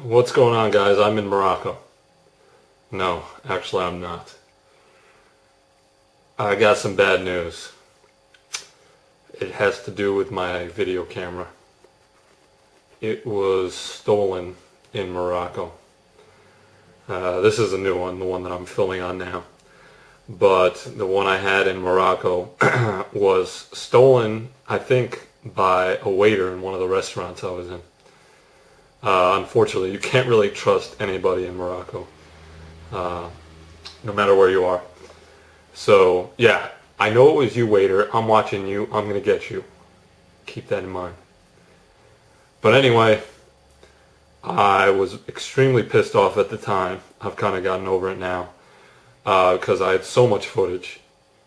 What's going on, guys? I'm in Morocco. No, actually I'm not. I got some bad news. It has to do with my video camera. It was stolen in Morocco. This is a new one, the one that I'm filming on now. But the one I had in Morocco was stolen, I think, by a waiter in one of the restaurants I was in. Unfortunately, you can't really trust anybody in Morocco, no matter where you are. So, yeah, I know it was you, waiter. I'm watching you. I'm going to get you. Keep that in mind. But anyway, I was extremely pissed off at the time. I've kind of gotten over it now because I had so much footage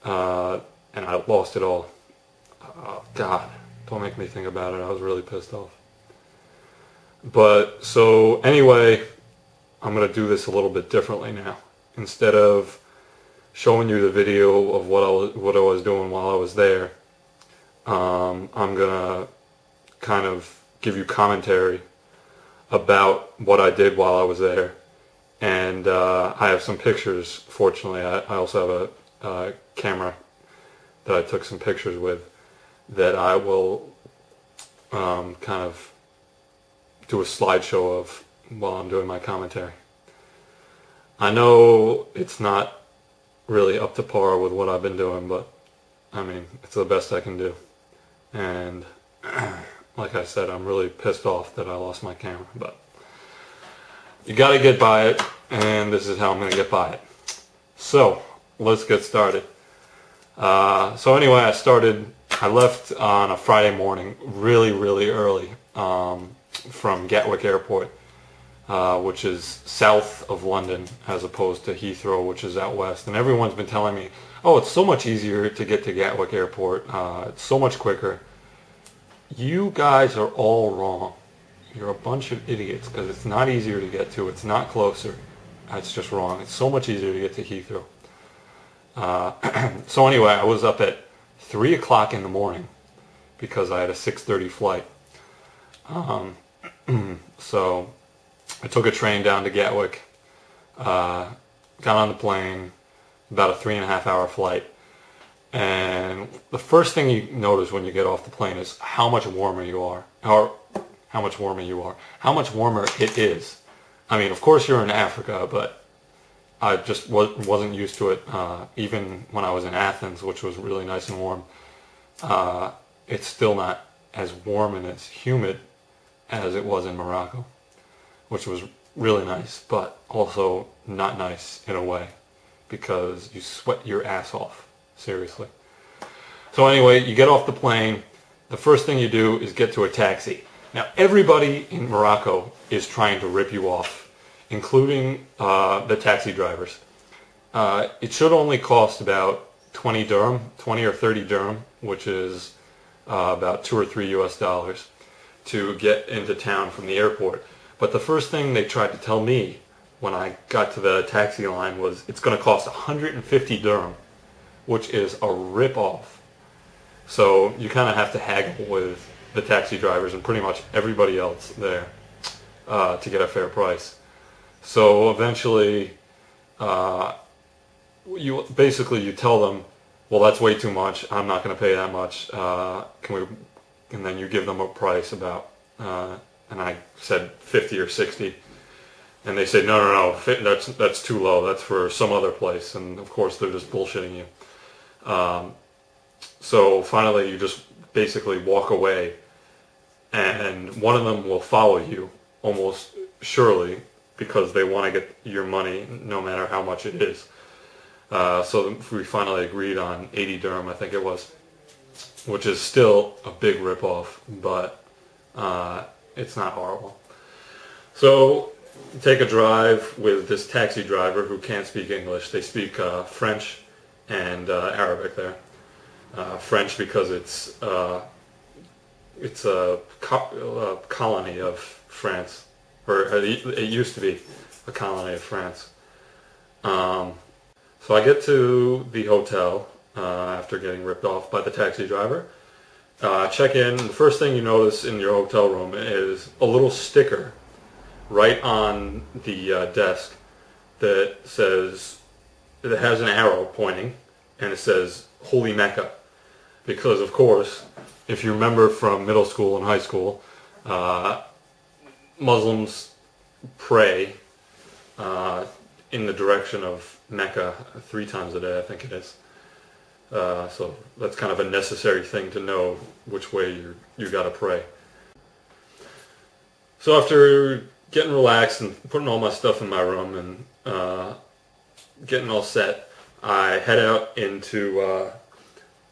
and I lost it all. God, don't make me think about it. I was really pissed off. But so anyway, I'm going to do this a little bit differently now. Instead of showing you the video of what I was doing while I was there, I'm going to kind of give you commentary about what I did while I was there. And I have some pictures, fortunately. I also have a camera that I took some pictures with that I will kind of do a slideshow of while I'm doing my commentary. I know it's not really up to par with what I've been doing, but I mean, it's the best I can do. And like I said, I'm really pissed off that I lost my camera, but you gotta get by it, and this is how I'm gonna get by it. So let's get started. So anyway, I left on a Friday morning really early from Gatwick Airport, which is south of London as opposed to Heathrow, which is out west. And everyone's been telling me, oh, it's so much easier to get to Gatwick Airport. It's so much quicker. You guys are all wrong. You're a bunch of idiots, because it's not easier to get to. It's not closer. It's just wrong. It's so much easier to get to Heathrow. So anyway, I was up at 3 o'clock in the morning because I had a 6:30 flight. So I took a train down to Gatwick, got on the plane, about a 3.5 hour flight. And the first thing you notice when you get off the plane is how much warmer you are, or how much warmer it is. I mean, of course you're in Africa, but I just wasn't used to it. Even when I was in Athens, which was really nice and warm, it's still not as warm and as humid as it was in Morocco, which was really nice, but also not nice in a way, because you sweat your ass off, seriously. So anyway, you get off the plane. The first thing you do is get to a taxi. Now, everybody in Morocco is trying to rip you off, including the taxi drivers. It should only cost about 20 or 30 dirham, which is about $2 or $3 US, to get into town from the airport. But the first thing they tried to tell me when I got to the taxi line was it's going to cost 150 dirham, which is a rip-off. So you kind of have to haggle with the taxi drivers and pretty much everybody else there to get a fair price. So eventually, you tell them, well, that's way too much. I'm not going to pay that much. And then you give them a price about, and I said 50 or 60, and they say, no, that's too low. That's for some other place. And of course, they're just bullshitting you. So finally, you just basically walk away, and one of them will follow you almost surely because they want to get your money no matter how much it is. So we finally agreed on 80 dirham, I think it was, which is still a big rip-off, but it's not horrible. So take a drive with this taxi driver who can't speak English. They speak French and Arabic there. French because it's a colony of France, or it used to be a colony of France. So I get to the hotel after getting ripped off by the taxi driver. Check in. The first thing you notice in your hotel room is a little sticker right on the desk that says, that has an arrow pointing, and it says Holy Mecca. Because of course, if you remember from middle school and high school, Muslims pray in the direction of Mecca 3 times a day, I think it is. So that's kind of a necessary thing to know which way you got to pray. So after getting relaxed and putting all my stuff in my room and getting all set, I head out into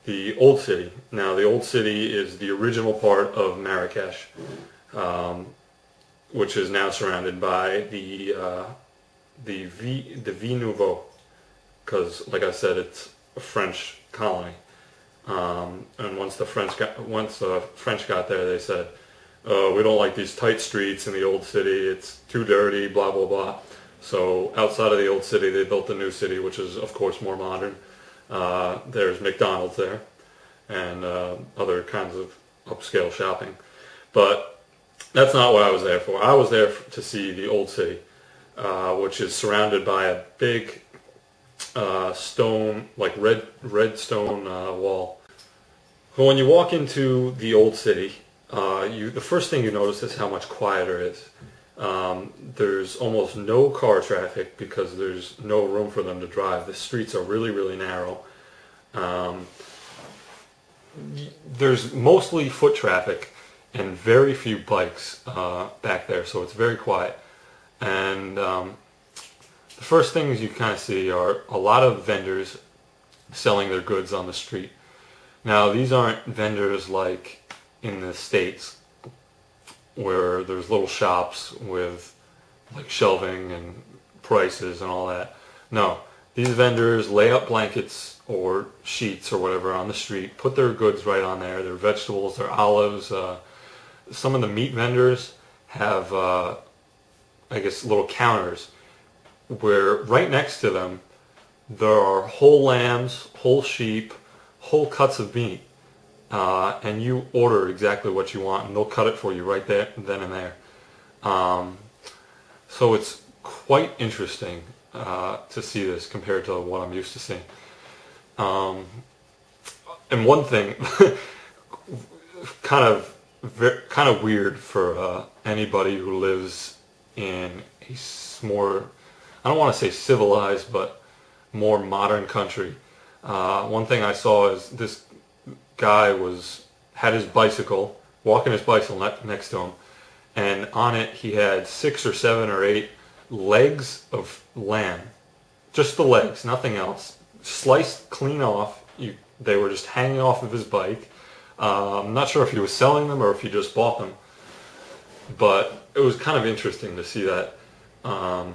the Old City. Now the Old City is the original part of Marrakesh, which is now surrounded by the Vie Nouveau, because like I said, it's a French colony. And once the French got there, they said, we don't like these tight streets in the Old City, it's too dirty, blah blah blah. So outside of the Old City, they built the New City, which is of course more modern. There's McDonald's there and other kinds of upscale shopping. But that's not what I was there for. I was there to see the Old City, which is surrounded by a big stone, like red stone wall. So when you walk into the Old City, the first thing you notice is how much quieter it is. There's almost no car traffic because there's no room for them to drive. The streets are really, really narrow. There's mostly foot traffic and very few bikes back there, so it's very quiet. And the first things you kind of see are a lot of vendors selling their goods on the street. Now these aren't vendors like in the States where there's little shops with like shelving and prices and all that. No, these vendors lay out blankets or sheets or whatever on the street, put their goods right on there, their vegetables, their olives. Some of the meat vendors have, I guess, little counters where right next to them there are whole lambs, whole sheep, whole cuts of meat. And you order exactly what you want and they'll cut it for you right there, then and there. So it's quite interesting to see this compared to what I'm used to seeing. And one thing, kind of weird for anybody who lives in a more, I don't want to say civilized, but more modern country. One thing I saw is this guy had his bicycle, walking his bicycle next to him, and on it he had 6 or 7 or 8 legs of lamb. Just the legs, nothing else. Sliced clean off. They were just hanging off of his bike. I'm not sure if he was selling them or if he just bought them, but it was kind of interesting to see that. And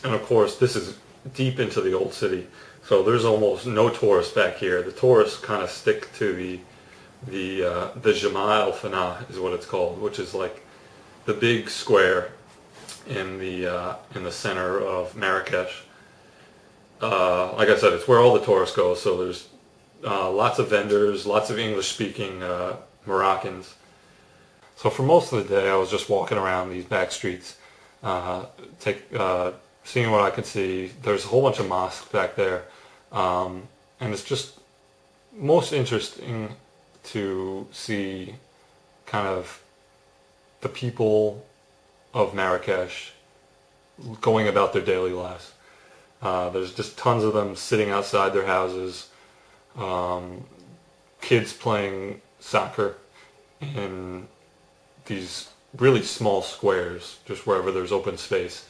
of course, this is deep into the Old City, so there's almost no tourists back here. The tourists kind of stick to the Djemma el Fna is what it's called, which is like the big square in the center of Marrakesh. Like I said, it's where all the tourists go, so there's lots of vendors, lots of English-speaking Moroccans. So for most of the day, I was just walking around these back streets, seeing what I could see. There's a whole bunch of mosques back there, and it's just most interesting to see kind of the people of Marrakesh going about their daily lives. There's just tons of them sitting outside their houses, kids playing soccer in these really small squares, just wherever there's open space.